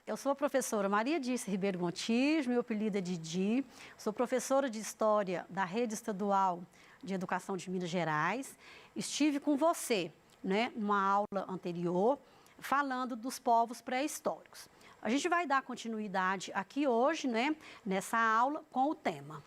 eu sou a professora Maria Dirce Ribeiro Gontijo, meu apelido é Didi, sou professora de História da Rede Estadual de Educação de Minas Gerais. Estive com você, né, numa aula anterior, falando dos povos pré-históricos. A gente vai dar continuidade aqui hoje, né, nessa aula, com o tema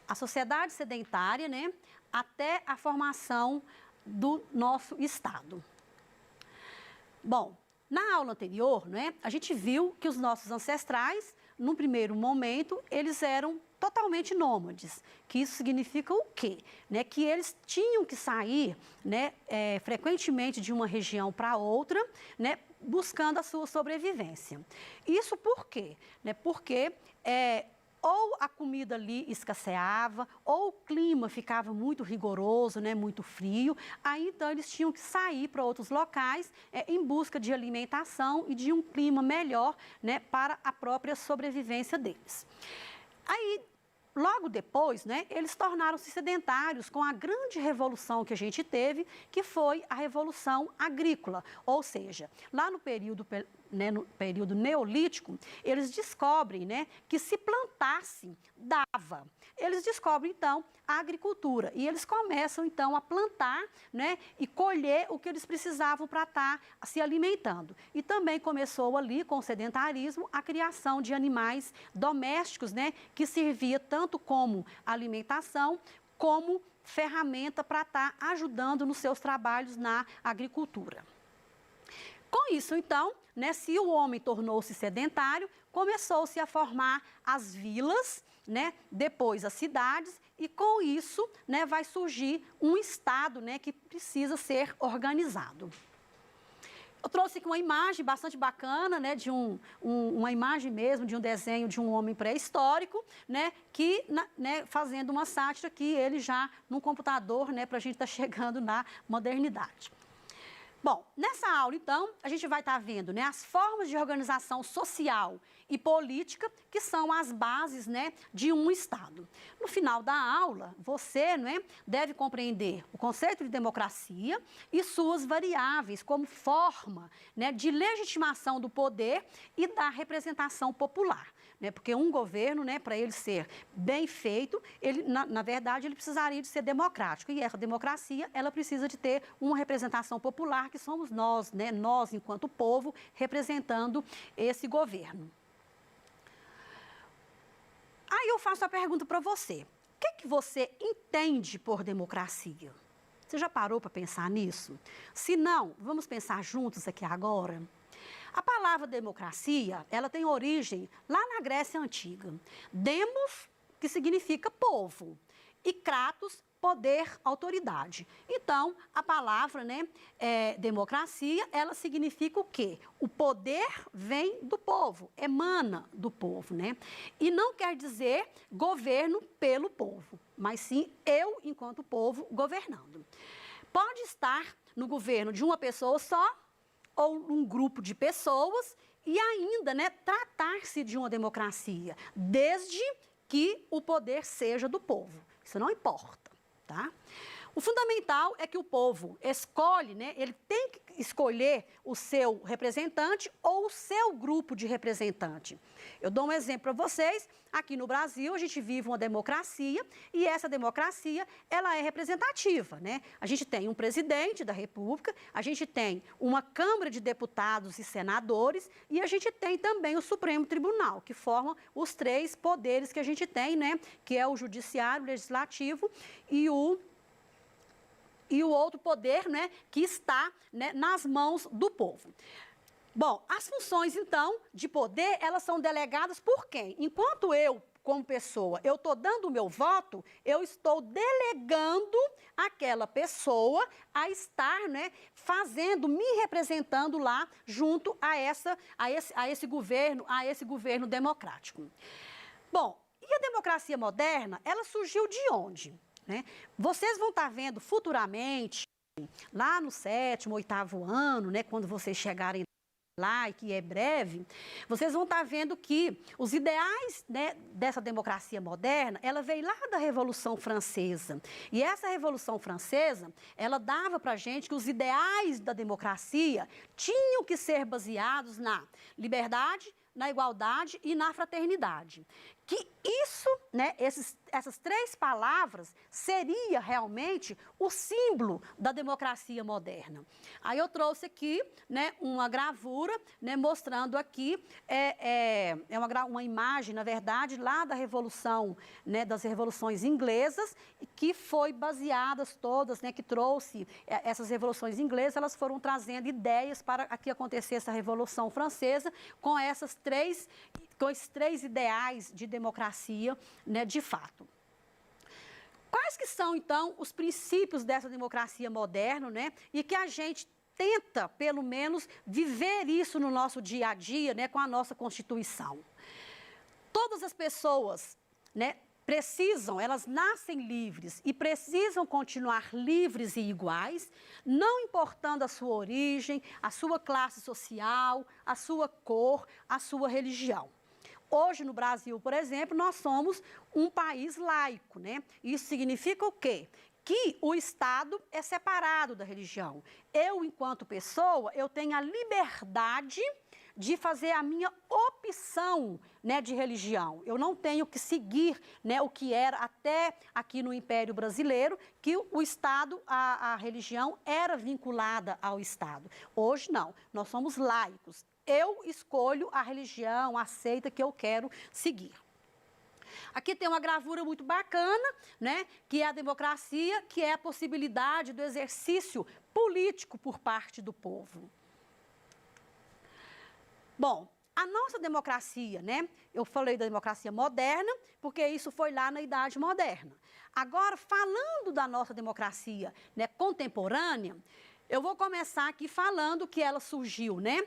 a sociedade sedentária, né, até a formação do nosso Estado. Bom, na aula anterior, né, a gente viu que os nossos ancestrais, num primeiro momento, eles eram totalmente nômades. Que isso significa o quê? Né, que eles tinham que sair, né, frequentemente de uma região para outra, né, buscando a sua sobrevivência. Isso por quê? Né, porque ou a comida ali escasseava, ou o clima ficava muito rigoroso, né, muito frio, aí então eles tinham que sair para outros locais em busca de alimentação e de um clima melhor, né, para a própria sobrevivência deles. Aí, logo depois, né, eles tornaram-se sedentários com a grande revolução que a gente teve, que foi a Revolução Agrícola. Ou seja, lá no período neolítico, eles descobrem, né, que se plantasse, dava. Eles descobrem, então, a agricultura e eles começam, então, a plantar, né, e colher o que eles precisavam para estar se alimentando. E também começou ali, com o sedentarismo, a criação de animais domésticos, né, que servia tanto como alimentação, como ferramenta para estar ajudando nos seus trabalhos na agricultura. Com isso, então, né, se o homem tornou-se sedentário, começou-se a formar as vilas, né, depois as cidades, e com isso, né, vai surgir um Estado, né, que precisa ser organizado. Eu trouxe aqui uma imagem bastante bacana, né, de uma imagem mesmo, de um desenho de um homem pré-histórico, né, que, né, fazendo uma sátira que ele já num computador, né, para a gente estar chegando na modernidade. Bom, nessa aula, então, a gente vai estar vendo, né, as formas de organização social e política que são as bases, né, de um Estado. No final da aula, você, né, deve compreender o conceito de democracia e suas variáveis como forma, né, de legitimação do poder e da representação popular. Né, porque um governo, né, para ele ser bem feito, ele, na verdade, ele precisaria de ser democrático. E essa democracia, ela precisa de ter uma representação popular, que somos nós, né, nós enquanto povo, representando esse governo. Aí eu faço a pergunta para você. O que você entende por democracia? Você já parou para pensar nisso? Se não, vamos pensar juntos aqui agora. A palavra democracia, ela tem origem lá na Grécia Antiga. Demos, que significa povo, e kratos, poder, autoridade. Então, a palavra, né, democracia, ela significa o quê? O poder vem do povo, emana do povo, né? E não quer dizer governo pelo povo, mas sim eu, enquanto povo, governando. Pode estar no governo de uma pessoa só, ou um grupo de pessoas, e ainda, né, tratar-se de uma democracia, desde que o poder seja do povo. Isso não importa, tá? O fundamental é que o povo escolhe, né, ele tem que escolher o seu representante ou o seu grupo de representante. Eu dou um exemplo para vocês. Aqui no Brasil, a gente vive uma democracia e essa democracia, ela é representativa, né? A gente tem um presidente da República, a gente tem uma Câmara de Deputados e Senadores e a gente tem também o Supremo Tribunal, que formam os três poderes que a gente tem, né? Que é o Judiciário, o Legislativo e o outro poder, né, que está, né, nas mãos do povo. Bom, as funções, então, de poder, elas são delegadas por quem? Enquanto eu, como pessoa, eu estou dando o meu voto, eu estou delegando aquela pessoa a estar, né, fazendo, me representando lá junto a esse governo democrático. Bom, e a democracia moderna, ela surgiu de onde? Né? Vocês vão estar vendo futuramente, lá no 7º, 8º ano, né, quando vocês chegarem lá e que é breve, vocês vão estar vendo que os ideais, né, dessa democracia moderna, ela veio lá da Revolução Francesa. E essa Revolução Francesa, ela dava para a gente que os ideais da democracia tinham que ser baseados na liberdade, na igualdade e na fraternidade. Que isso, né, essas três palavras, seria realmente o símbolo da democracia moderna. Aí eu trouxe aqui, né, uma gravura, né, mostrando aqui, uma imagem, na verdade, lá da Revolução, né, das Revoluções Inglesas, que foi baseadas todas, né, que trouxe essas revoluções inglesas, elas foram trazendo ideias para que acontecesse a Revolução Francesa com esses três ideais de democracia, né, de fato. Quais que são, então, os princípios dessa democracia moderna, né, e que a gente tenta, pelo menos, viver isso no nosso dia a dia, né, com a nossa Constituição? Todas as pessoas, né, elas nascem livres e precisam continuar livres e iguais, não importando a sua origem, a sua classe social, a sua cor, a sua religião. Hoje, no Brasil, por exemplo, nós somos um país laico, né? Isso significa o quê? Que o Estado é separado da religião. Eu, enquanto pessoa, eu tenho a liberdade de fazer a minha opção, né, de religião. Eu não tenho que seguir, né, o que era até aqui no Império Brasileiro, que o Estado, a religião era vinculada ao Estado. Hoje não, nós somos laicos. Eu escolho a religião, a seita que eu quero seguir. Aqui tem uma gravura muito bacana, né, que é a democracia, que é a possibilidade do exercício político por parte do povo. Bom, a nossa democracia, né, eu falei da democracia moderna, porque isso foi lá na Idade Moderna. Agora, falando da nossa democracia, né, contemporânea, eu vou começar aqui falando que ela surgiu, né,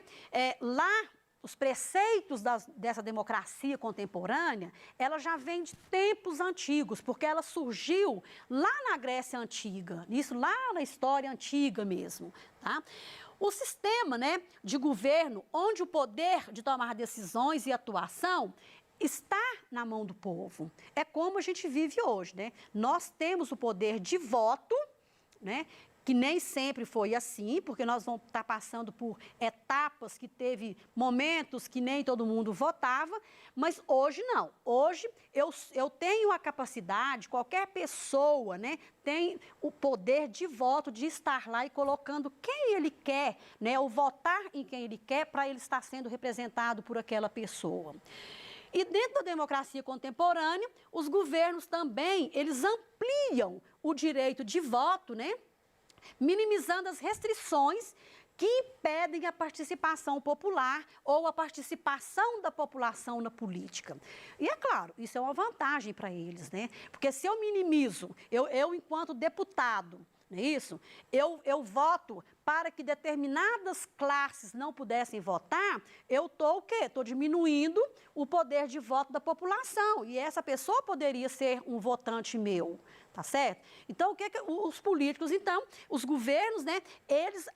lá. Os preceitos dessa democracia contemporânea, ela já vem de tempos antigos, porque ela surgiu lá na Grécia Antiga, isso lá na história antiga mesmo, tá? O sistema, né, de governo, onde o poder de tomar decisões e atuação está na mão do povo. É como a gente vive hoje, né? Nós temos o poder de voto, né, que nem sempre foi assim, porque nós vamos estar passando por etapas que teve momentos que nem todo mundo votava, mas hoje não. Hoje eu tenho a capacidade, qualquer pessoa, né, tem o poder de voto, de estar lá e colocando quem ele quer, né, ou votar em quem ele quer para ele estar sendo representado por aquela pessoa. E dentro da democracia contemporânea, os governos também, eles ampliam o direito de voto, né, minimizando as restrições que impedem a participação popular ou a participação da população na política. E é claro, isso é uma vantagem para eles, né? Porque se eu minimizo, eu enquanto deputado, não é isso? Eu voto para que determinadas classes não pudessem votar, eu estou o quê? Estou diminuindo o poder de voto da população. E essa pessoa poderia ser um votante meu. Tá certo? Então, o que os políticos, então, os governos, né, eles,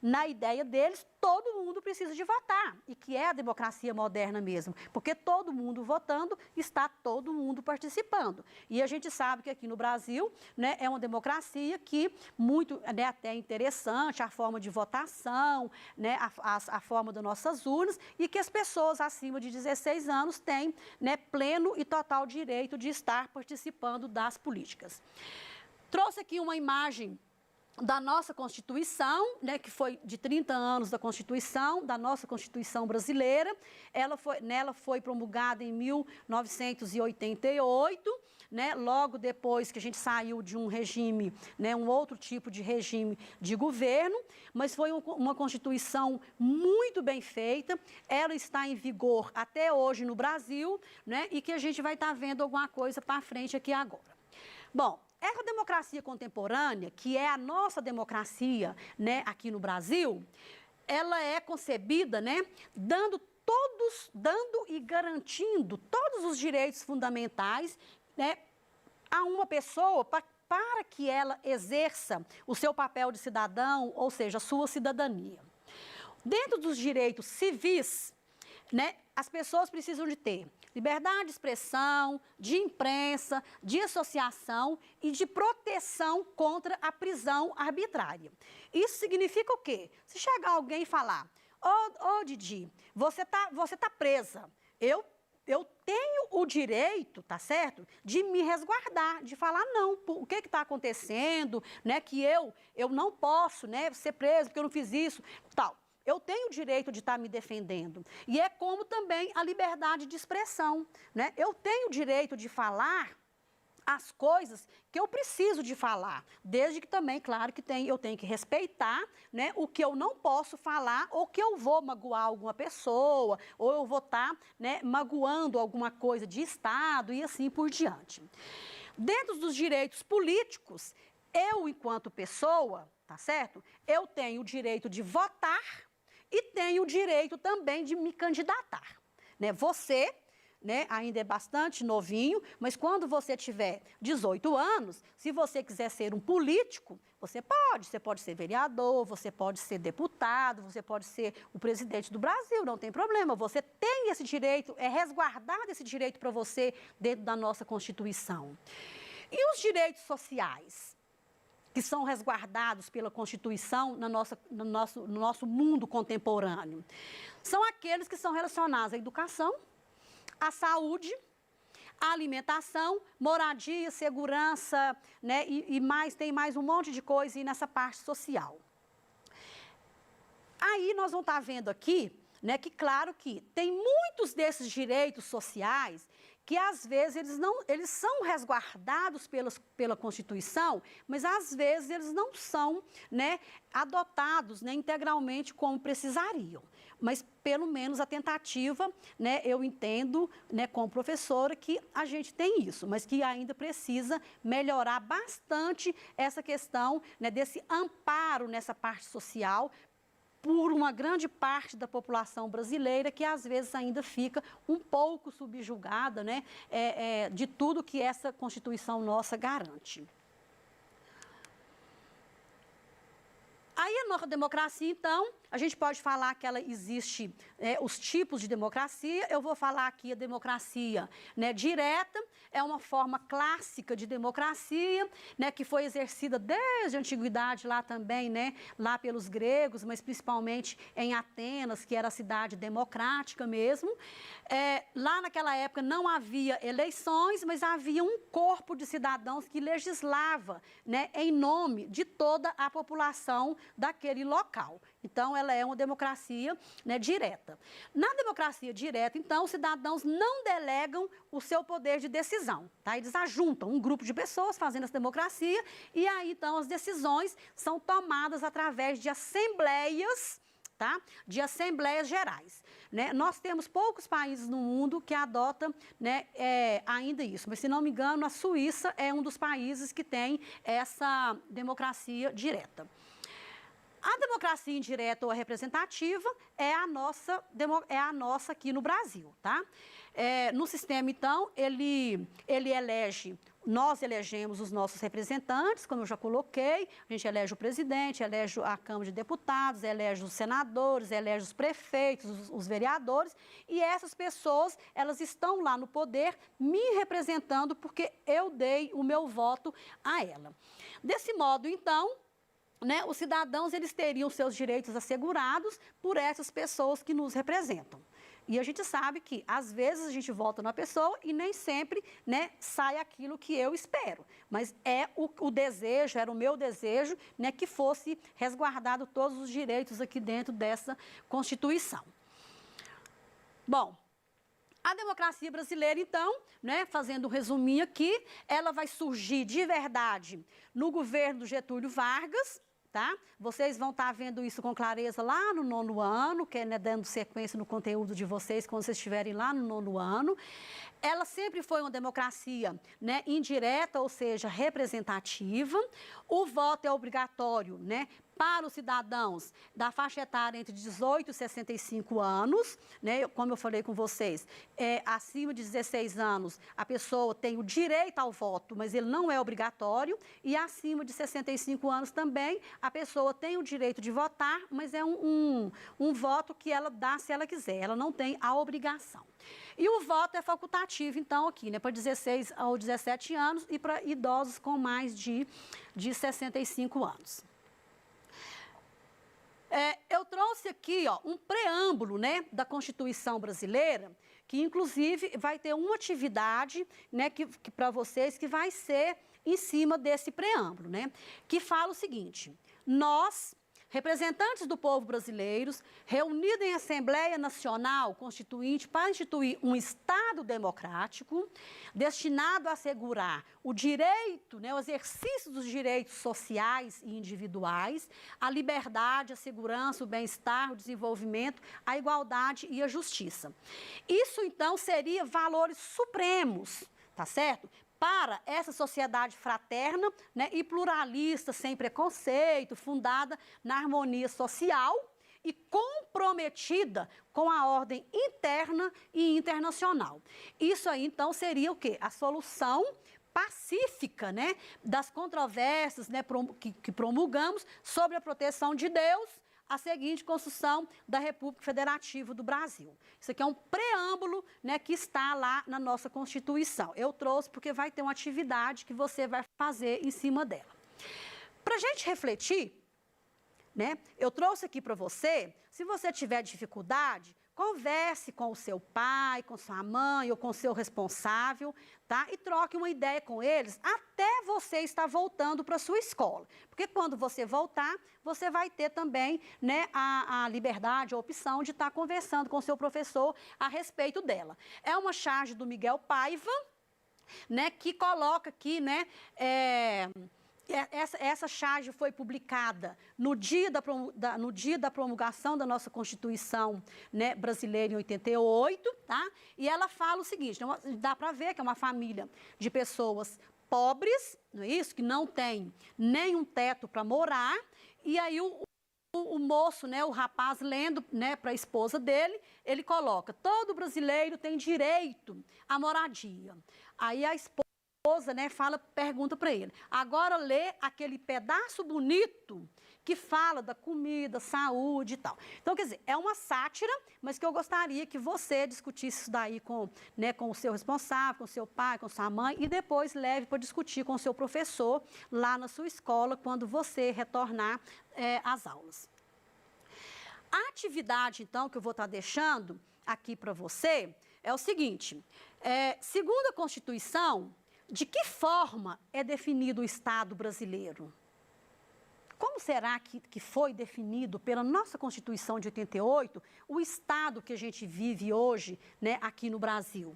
na ideia deles, todo mundo precisa de votar, e que é a democracia moderna mesmo, porque todo mundo votando, está todo mundo participando. E a gente sabe que aqui no Brasil, né, é uma democracia que muito, né, até interessante, a forma de votação, né, a forma das nossas urnas, e que as pessoas acima de 16 anos têm, né, pleno e total direito de estar participando das políticas. Trouxe aqui uma imagem da nossa Constituição, né, que foi de 30 anos da Constituição, da nossa Constituição brasileira. Nela foi promulgada em 1988, né, logo depois que a gente saiu de um regime, né, um outro tipo de regime de governo, mas foi uma Constituição muito bem feita. Ela está em vigor até hoje no Brasil, né, e que a gente vai estar vendo alguma coisa para frente aqui agora. Bom, essa democracia contemporânea, que é a nossa democracia, né, aqui no Brasil, ela é concebida, né, dando e garantindo todos os direitos fundamentais, né, a uma pessoa para que ela exerça o seu papel de cidadão, ou seja, a sua cidadania. Dentro dos direitos civis, né, as pessoas precisam de ter liberdade de expressão, de imprensa, de associação e de proteção contra a prisão arbitrária. Isso significa o quê? Se chegar alguém e falar, ô Didi, você tá presa, eu tenho o direito, tá certo, de me resguardar, de falar não, o que está acontecendo, né, que eu não posso, né, ser preso porque eu não fiz isso, tal. Eu tenho o direito de estar me defendendo. E é como também a liberdade de expressão, né? Eu tenho o direito de falar as coisas que eu preciso de falar, desde que também, claro, que eu tenho que respeitar, né, o que eu não posso falar, ou que eu vou magoar alguma pessoa, ou eu vou estar, né, magoando alguma coisa de Estado e assim por diante. Dentro dos direitos políticos, eu, enquanto pessoa, tá certo? Eu tenho o direito de votar e tenho o direito também de me candidatar, né? Você, né, ainda é bastante novinho, mas quando você tiver 18 anos, se você quiser ser um político, você pode ser vereador, você pode ser deputado, você pode ser o presidente do Brasil, não tem problema. Você tem esse direito, é resguardado esse direito para você dentro da nossa Constituição. E os direitos sociais, que são resguardados pela Constituição no nosso mundo contemporâneo? São aqueles que são relacionados à educação, à saúde, à alimentação, moradia, segurança, né, tem mais um monte de coisa aí nessa parte social. Aí nós vamos estar vendo aqui, né, que claro que tem muitos desses direitos sociais que às vezes eles são resguardados pela Constituição, mas às vezes eles não são, né, adotados, né, integralmente como precisariam. Mas pelo menos a tentativa, né, eu entendo, né, como professora, que a gente tem isso, mas que ainda precisa melhorar bastante essa questão, né, desse amparo nessa parte social por uma grande parte da população brasileira que às vezes ainda fica um pouco subjugada, né, de tudo que essa Constituição nossa garante. Aí a nossa democracia, então, a gente pode falar que ela existe, os tipos de democracia. Eu vou falar aqui a democracia, né, direta, é uma forma clássica de democracia, né, que foi exercida desde a antiguidade lá também, né, lá pelos gregos, mas principalmente em Atenas, que era a cidade democrática mesmo. Lá naquela época não havia eleições, mas havia um corpo de cidadãos que legislava, né, em nome de toda a população daquele local. Então, ela é uma democracia, né, direta. Na democracia direta, então, os cidadãos não delegam o seu poder de decisão, tá? Eles ajuntam um grupo de pessoas fazendo essa democracia e aí, então, as decisões são tomadas através de assembleias, tá? De assembleias gerais, né? Nós temos poucos países no mundo que adotam, né, ainda isso, mas se não me engano, a Suíça é um dos países que tem essa democracia direta. A democracia indireta ou representativa é a nossa aqui no Brasil, tá? No sistema, então, nós elegemos os nossos representantes, como eu já coloquei, a gente elege o presidente, elege a Câmara de Deputados, elege os senadores, elege os prefeitos, os vereadores, e essas pessoas, elas estão lá no poder me representando porque eu dei o meu voto a ela. Desse modo, então, né, os cidadãos, eles teriam seus direitos assegurados por essas pessoas que nos representam. E a gente sabe que, às vezes, a gente vota numa pessoa e nem sempre, né, sai aquilo que eu espero. Mas o desejo, era o meu desejo, né, que fosse resguardado todos os direitos aqui dentro dessa Constituição. Bom, a democracia brasileira, então, né, fazendo um resuminho aqui, ela vai surgir de verdade no governo do Getúlio Vargas, tá? Vocês vão estar vendo isso com clareza lá no 9º ano, que é, né, dando sequência no conteúdo de vocês quando vocês estiverem lá no 9º ano. Ela sempre foi uma democracia, né, indireta, ou seja, representativa. O voto é obrigatório, né, para os cidadãos da faixa etária entre 18 e 65 anos, né? Como eu falei com vocês, acima de 16 anos, a pessoa tem o direito ao voto, mas ele não é obrigatório, e acima de 65 anos também, a pessoa tem o direito de votar, mas é um voto que ela dá se ela quiser, ela não tem a obrigação. E o voto é facultativo, então, aqui, né, para 16 ou 17 anos e para idosos com mais de 65 anos. Eu trouxe aqui, ó, um preâmbulo, né, da Constituição brasileira, que inclusive vai ter uma atividade, né, que para vocês que vai ser em cima desse preâmbulo, né, que fala o seguinte: nós, representantes do povo brasileiros, reunidos em Assembleia Nacional Constituinte para instituir um Estado democrático, destinado a assegurar o direito, né, o exercício dos direitos sociais e individuais, a liberdade, a segurança, o bem-estar, o desenvolvimento, a igualdade e a justiça. Isso, então, seria valores supremos, tá certo? Para essa sociedade fraterna, né, e pluralista, sem preconceito, fundada na harmonia social e comprometida com a ordem interna e internacional. Isso aí, então, seria o quê? A solução pacífica, né, das controvérsias, né, que promulgamos sobre a proteção de Deus, a seguinte Constituição da República Federativa do Brasil. Isso aqui é um preâmbulo, né, que está lá na nossa Constituição. Eu trouxe porque vai ter uma atividade que você vai fazer em cima dela. Para a gente refletir, né, eu trouxe aqui para você, se você tiver dificuldade, converse com o seu pai, com sua mãe ou com o seu responsável, tá? E troque uma ideia com eles até você estar voltando para a sua escola. Porque quando você voltar, você vai ter também, né, a liberdade, a opção de estar conversando com o seu professor a respeito dela. É uma charge do Miguel Paiva, né, que coloca aqui, né, essa charge foi publicada no dia da promulgação da nossa Constituição, né, brasileira em 88, tá? E ela fala o seguinte, dá para ver que é uma família de pessoas pobres, não é isso? Que não tem nenhum teto para morar, e aí o moço, né, o rapaz, lendo, né, para a esposa dele, ele coloca: todo brasileiro tem direito à moradia. Aí a esposa, né, pergunta para ele: agora lê aquele pedaço bonito que fala da comida, saúde e tal. Então, quer dizer, é uma sátira, mas que eu gostaria que você discutisse isso daí com, né, com o seu responsável, com o seu pai, com sua mãe, e depois leve para discutir com o seu professor lá na sua escola, quando você retornar às aulas. A atividade, então, que eu vou estar deixando aqui para você é o seguinte: segundo a Constituição, de que forma é definido o Estado brasileiro? Como será que foi definido pela nossa Constituição de 88 o Estado que a gente vive hoje, né, aqui no Brasil?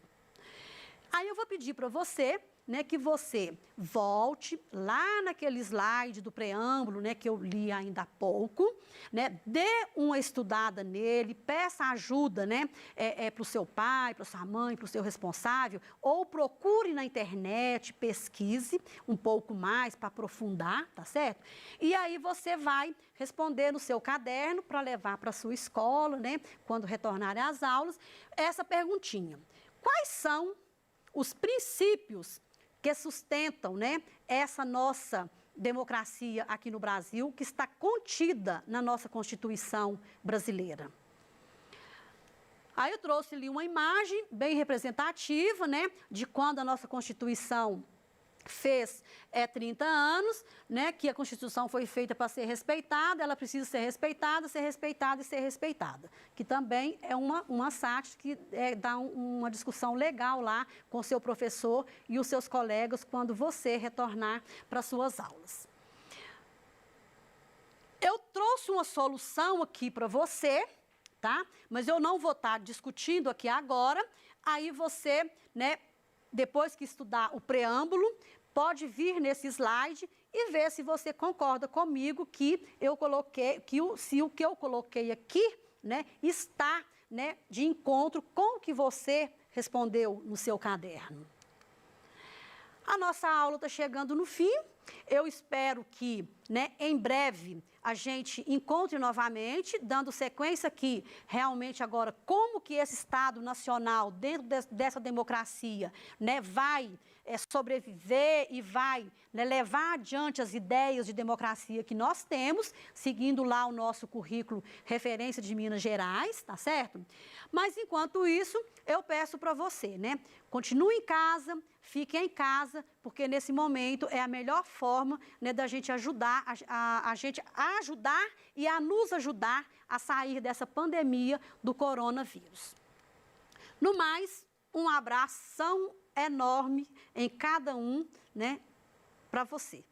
Aí eu vou pedir para você, né, que você volte lá naquele slide do preâmbulo, né, que eu li ainda há pouco, né, dê uma estudada nele, peça ajuda, né, para o seu pai, para sua mãe, para o seu responsável, ou procure na internet, pesquise um pouco mais para aprofundar, tá certo? E aí você vai responder no seu caderno para levar para a sua escola, né, quando retornarem às aulas, essa perguntinha: quais são os princípios que sustentam, né, essa nossa democracia aqui no Brasil, que está contida na nossa Constituição brasileira? Aí eu trouxe ali uma imagem bem representativa, né, de quando a nossa Constituição fez 30 anos, né, que a Constituição foi feita para ser respeitada, ela precisa ser respeitada e ser respeitada, que também é uma sátira que dá uma discussão legal lá com o seu professor e os seus colegas quando você retornar para suas aulas. Eu trouxe uma solução aqui para você, tá? Mas eu não vou estar discutindo aqui agora, aí você, né, depois que estudar o preâmbulo, pode vir nesse slide e ver se você concorda comigo que eu coloquei, se o que eu coloquei aqui, né, está, né, de encontro com o que você respondeu no seu caderno. A nossa aula está chegando no fim. Eu espero que, né, em breve a gente encontre novamente, dando sequência aqui, realmente agora, como que esse Estado Nacional, dentro dessa democracia, né, vai sobreviver e vai, né, levar adiante as ideias de democracia que nós temos, seguindo lá o nosso currículo referência de Minas Gerais, tá certo? Mas, enquanto isso, eu peço para você, né, continue em casa, fique em casa, porque nesse momento é a melhor forma, né, da gente ajudar, a gente ajudar e a nos ajudar a sair dessa pandemia do coronavírus. No mais, um abração enorme em cada um, né, para você.